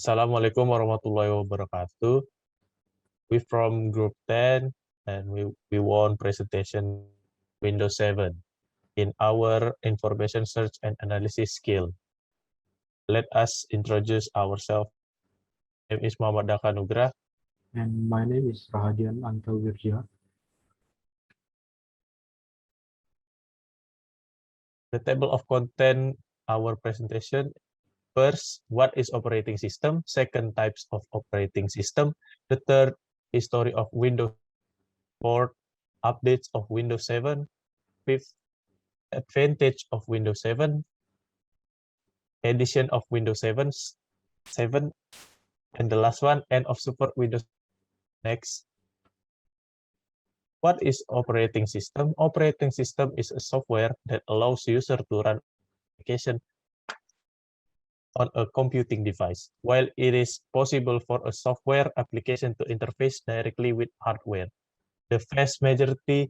Assalamualaikum warahmatullahi wabarakatuh. We from Group 10 and we won presentation Windows 7 in our information search and analysis skill. Let us introduce ourselves. My name is Muhammad Daka Anugrah. And my name is Rahadyan Antawirja. The table of content our presentation. First, what is operating system? Second, types of operating system. The third, history of Windows. Fourth, updates of Windows 7. Fifth, advantage of Windows 7. Edition of Windows 7. And the last one, end of support Windows. Next. What is operating system? Operating system is a software that allows user to run application on a computing device, while it is possible for a software application to interface directly with hardware. The vast majority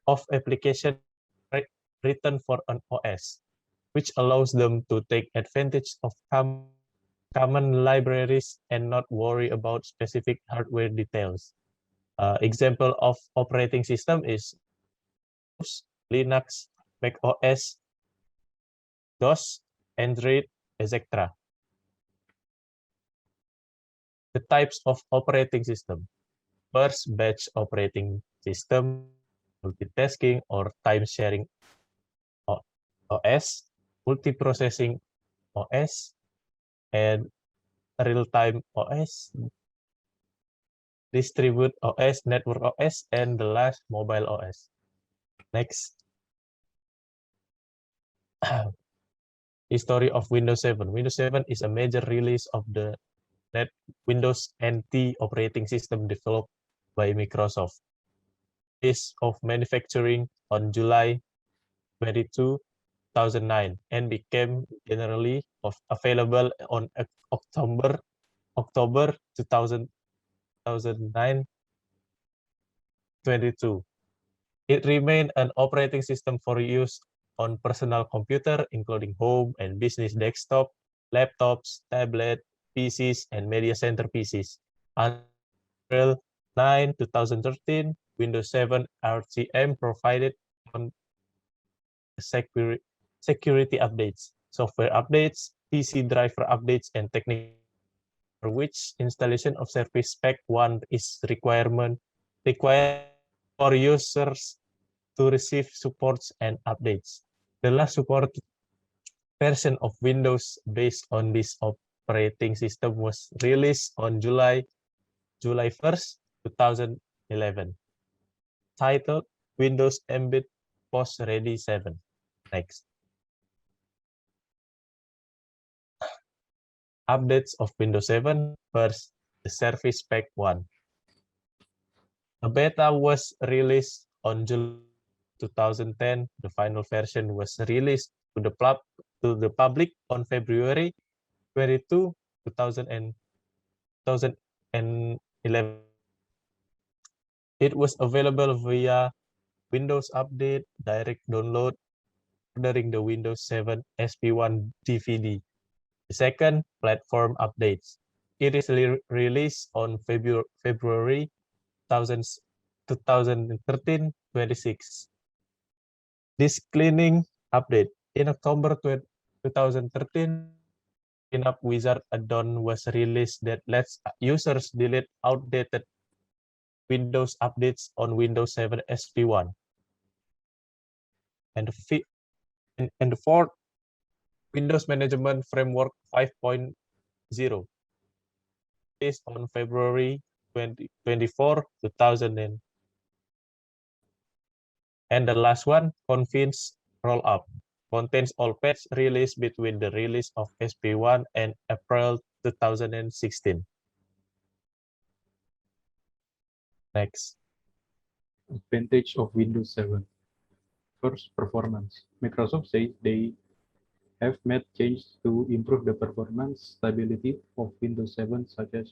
of applications written for an OS, which allows them to take advantage of common libraries and not worry about specific hardware details. Example of operating system is Linux, Mac OS, DOS, Android, etc. The types of operating system. First, batch operating system, multitasking or time-sharing OS, multiprocessing OS, and real-time OS, distribute OS, network OS, and the last, mobile OS. Next. History of Windows 7. Windows 7 is a major release of the Windows NT operating system developed by Microsoft. Is of manufacturing on July 22, 2009 and became generally available on October 2009 22. It remained an operating system for use on personal computer, including home and business desktop, laptops, tablet, PCs, and media center PCs. Until 9, 2013, Windows 7 RTM provided on security updates, software updates, PC driver updates, and technical for which installation of Service Pack 1 is required for users to receive supports and updates. The last supported version of Windows based on this operating system was released on July 1st, 2011, titled Windows Embed Post Ready 7. Next. Updates of Windows 7. First, the Service Pack 1. A beta was released on July 2010. The final version was released to the public on February 22, 2011. It was available via Windows Update, direct download, ordering the Windows 7 SP1 DVD. The second, platform updates. It is released on February 2013, 26. This cleaning update. In October 2013, Cleanup Wizard add-on was released that lets users delete outdated Windows updates on Windows 7 SP1. And the fourth, Windows Management Framework 5.0, based on February 24, 2000. And the last one, Convince Rollup, contains all patches released between the release of SP1 and April 2016. Next. Advantage of Windows 7. First, performance. Microsoft says they have made changes to improve the performance stability of Windows 7, such as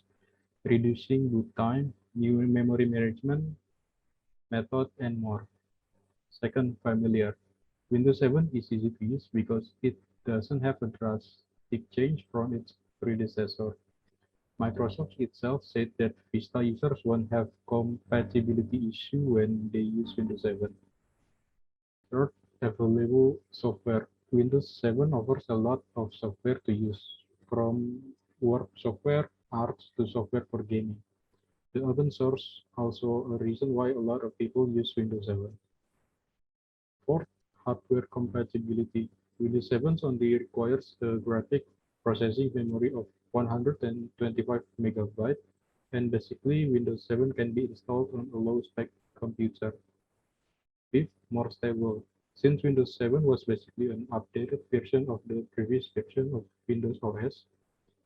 reducing boot time, new memory management method, and more. Second, familiar. Windows 7 is easy to use because it doesn't have a drastic change from its predecessor. Microsoft itself said that Vista users won't have compatibility issue when they use Windows 7. Third, available software. Windows 7 offers a lot of software to use, from work software, arts, to software for gaming. The open source also a reason why a lot of people use Windows 7. Fourth, hardware compatibility. Windows 7 only requires a graphic processing memory of 125 megabytes, and basically Windows 7 can be installed on a low-spec computer. Fifth, more stable. Since Windows 7 was basically an updated version of the previous version of Windows OS,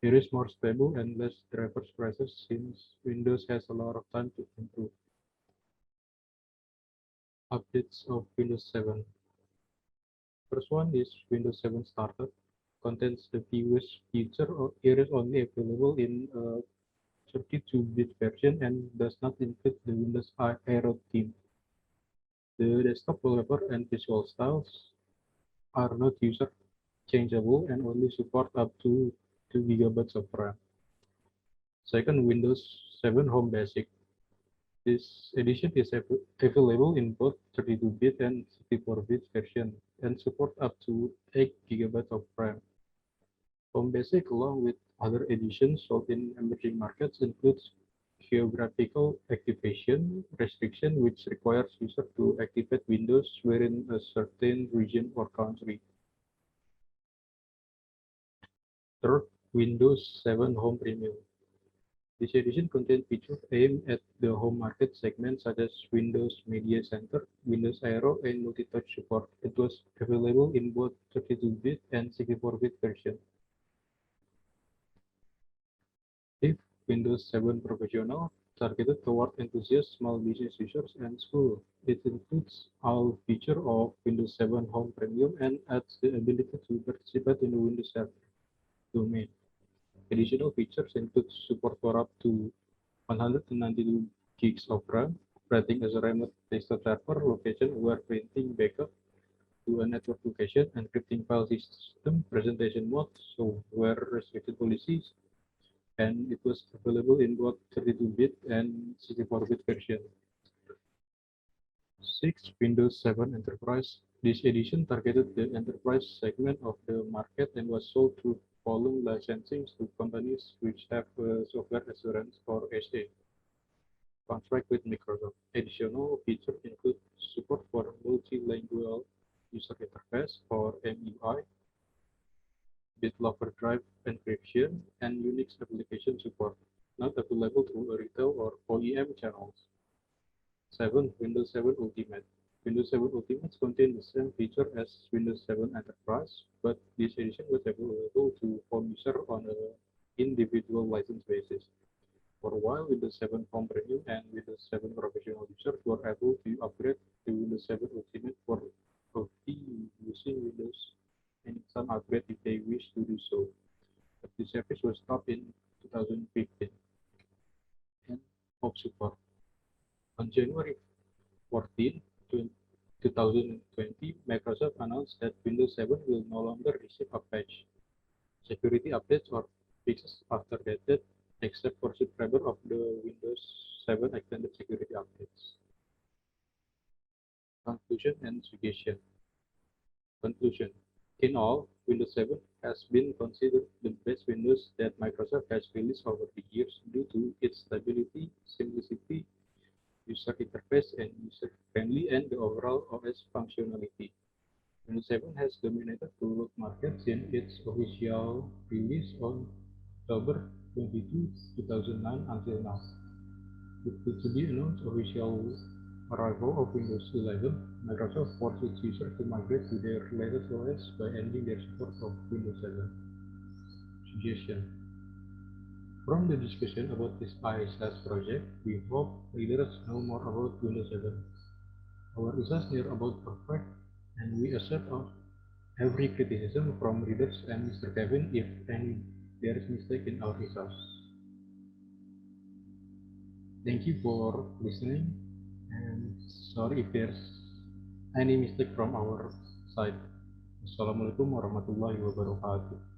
it is more stable and less drivers crashes since Windows has a lot of time to improve. Updates of Windows 7. First one is Windows 7 Starter. Contains the fewest feature, or it is only available in a 32-bit version and does not include the Windows Aero theme. The desktop wallpaper and visual styles are not user changeable and only support up to 2 gigabytes of RAM. Second, Windows 7 Home Basic. This edition is available in both 32-bit and 64-bit version and support up to 8 gigabytes of RAM. Home Basic, along with other editions sold in emerging markets, includes geographical activation restriction, which requires user to activate Windows within a certain region or country. Third, Windows 7 Home Premium. This edition contains features aimed at the home market segment such as Windows Media Center, Windows Aero, and multi-touch support. It was available in both 32-bit and 64-bit version. Fifth, Windows 7 Professional, targeted toward enthusiast small business users and school. It includes all features of Windows 7 Home Premium and adds the ability to participate in the Windows server domain. Additional features include support for up to 192 gigs of RAM, operating as a remote desktop server, location-aware printing backup to a network location, encrypting file system, presentation mode, software restricted policies, and it was available in both 32-bit and 64-bit version. 6. Windows 7 Enterprise. This edition targeted the enterprise segment of the market and was sold through volume licensing to companies which have software assurance or SA contract with Microsoft. Additional features include support for multilingual user interface or MUI, BitLocker drive encryption, and Unix application support, not available through a retail or OEM channels. 7. Windows 7 Ultimate. Windows 7 Ultimate contains the same feature as Windows 7 Enterprise, but this edition was available to home user on an individual license basis. For a while, Windows 7 Home Premium and Windows 7 Professional users were able to upgrade to Windows 7 Ultimate for a fee using Windows and some upgrade if they wish to do so. But the service was stopped in 2015. And of support. On January 14, 2020, Microsoft announced that Windows 7 will no longer receive a patch, security updates, or fixes after that date, except for subscribers of the Windows 7 Extended Security Updates. Conclusion and Suggestion. Conclusion. In all, Windows 7 has been considered the best Windows that Microsoft has released over the years due to its stability, simplicity, user interface, and user-friendly, and the overall OS functionality. Windows 7 has dominated the world market since its official release on October 22, 2009 until now. With the to-be-announced official arrival of Windows 11, Microsoft forced its users to migrate to their latest OS by ending their support of Windows 7. Suggestion. From the discussion about this ISAS project, we hope readers know more about Windows 7. Our ISAS near about perfect, and we accept every criticism from readers and Mr. Kevin if there is mistake in our ISAS. Thank you for listening, and sorry if there's any mistake from our side. Assalamualaikum warahmatullahi wabarakatuh.